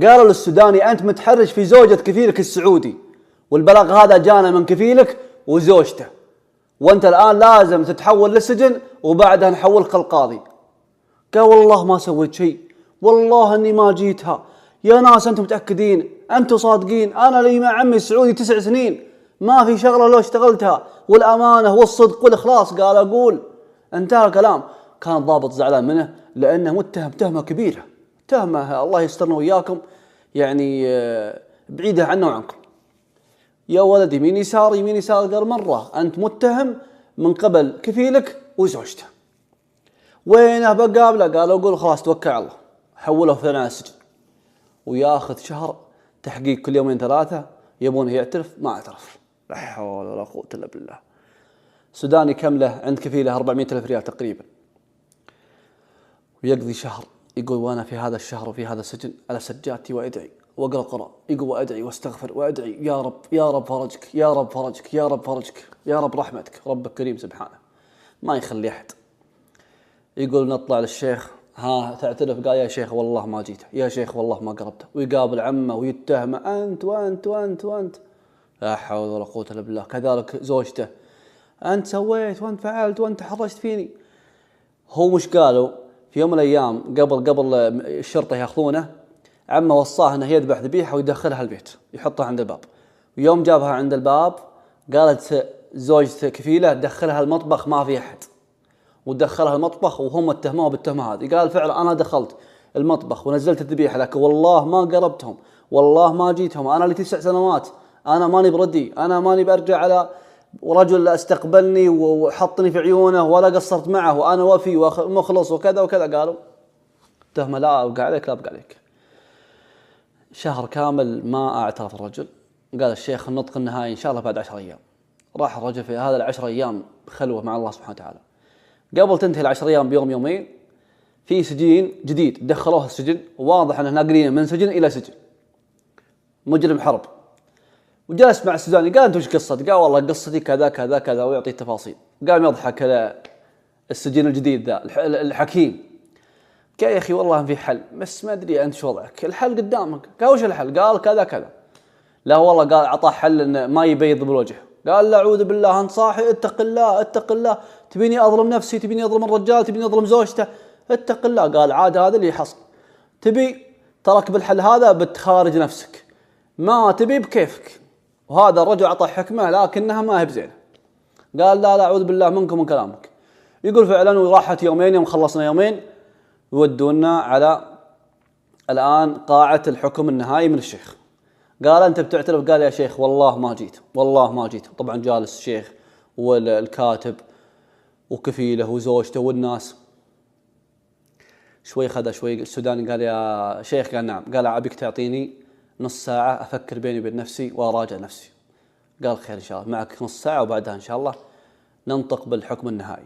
قالوا للسوداني أنت متحرش في زوجة كفيلك السعودي، والبلاغ هذا جانا من كفيلك وزوجته، وأنت الآن لازم تتحول للسجن وبعدها نحولك القاضي. قال والله ما سويت شيء، والله أني ما جيتها. يا ناس أنتم متأكدين؟ أنتم صادقين؟ أنا لي مع عمي السعودي 9 سنين، ما في شغلة لو اشتغلتها، والأمانة والصدق والإخلاص. قال أقول. انتهى الكلام. كان الضابط زعلان منه لأنه متهم تهمة كبيرة، تهمة الله يسترنا وإياكم يعني بعيدة عنا وعنكم. يا ولد يمين يسار يمين يسار. قال مرة أنت متهم من قبل كفيلك وزوجته، وينه بقابله؟ قال أقول خلاص توكل على الله. حوله في السجن وياخذ شهر تحقيق، كل يومين 3 يبونه يعترف، ما اعترف. لا حول ولا قوة إلا بالله. سوداني كمله عند كفيله 400,000 ريال تقريبا، ويقضي شهر يقول وانا في هذا الشهر وفي هذا السجن على سجادتي وادعي واقرا قرآن، يقول وادعي واستغفر وادعي يا رب يا رب فرجك يا رب فرجك يا رب فرجك يا رب رحمتك، ربك كريم سبحانه ما يخلي احد. يقول نطلع للشيخ، ها تعترف؟ قال يا شيخ والله ما جيته، يا شيخ والله ما قربته. ويقابل عمه ويتهمه انت وانت وانت وانت. لا حول ولا قوة الا بالله. كذلك زوجته، انت سويت وانت فعلت وانت حرشت فيني. هو مش قالوا في يوم من الايام قبل الشرطه ياخذونه، عمه وصاه انه يذبح ذبيحه ويدخلها البيت يحطها عند الباب. ويوم جابها عند الباب قالت زوجته كفيله دخلها المطبخ ما في احد، ودخلها المطبخ وهم اتهموه بالتهمه هذه. قال فعلا انا دخلت المطبخ ونزلت الذبيحه، لكن والله ما قربتهم، والله ما جيتهم. انا لي 9 سنوات، انا ماني بردي، انا ماني برجع على ورجل استقبلني وحطني في عيونه ولا قصرت معه، وانا وفي ومخلص وكذا وكذا. قالوا تهمه لا ابقى عليك لا ابقى عليك. شهر كامل ما اعترف الرجل. قال الشيخ النطق النهائي ان شاء الله بعد 10 ايام. راح الرجل في هذا ال10 ايام خلوه مع الله سبحانه وتعالى. قبل تنتهي ال10 ايام بيوم يومين في سجين جديد دخلوه السجن، واضح انه ناقلين من سجن الى سجن، مجرم حرب. وجلس مع السوداني قال انت وش قصتك؟ قال والله قصتي كذا كذا كذا ويعطي التفاصيل. قام يضحك على السجين الجديد ذا الحكيم. قال يا اخي والله في حل، بس ما ادري انت شو وضعك، الحل قدامك. قال وش الحل؟ قال كذا كذا. لا والله قال اعطاه حل انه ما يبيض بالوجه. قال لا اعوذ بالله انت صاحي، اتق الله اتق الله، تبيني اظلم نفسي، تبيني اظلم الرجال، تبيني اظلم زوجته، اتق الله. قال عاد هذا اللي يحصل، تبي ترك بالحل هذا بتخارج نفسك، ما تبي بكيفك. وهذا الرجل اعطى حكمه لكنها ما هي بزينه. قال لا لا اعوذ بالله منكم ومن كلامك. يقول فعلا وراحت يومين، يوم خلصنا يومين يودونا على الان قاعه الحكم النهائي من الشيخ. قال انت بتعترف؟ قال يا شيخ والله ما جيت، والله ما جيت. طبعا جالس الشيخ والكاتب وكفيله وزوجته والناس. شوي خذ شوي السوداني. قال يا شيخ؟ قال نعم. قال ابيك تعطيني نص ساعه افكر بيني وبين نفسي واراجع نفسي. قال خير ان شاء الله، معك نص ساعه وبعدها ان شاء الله ننطق بالحكم النهائي.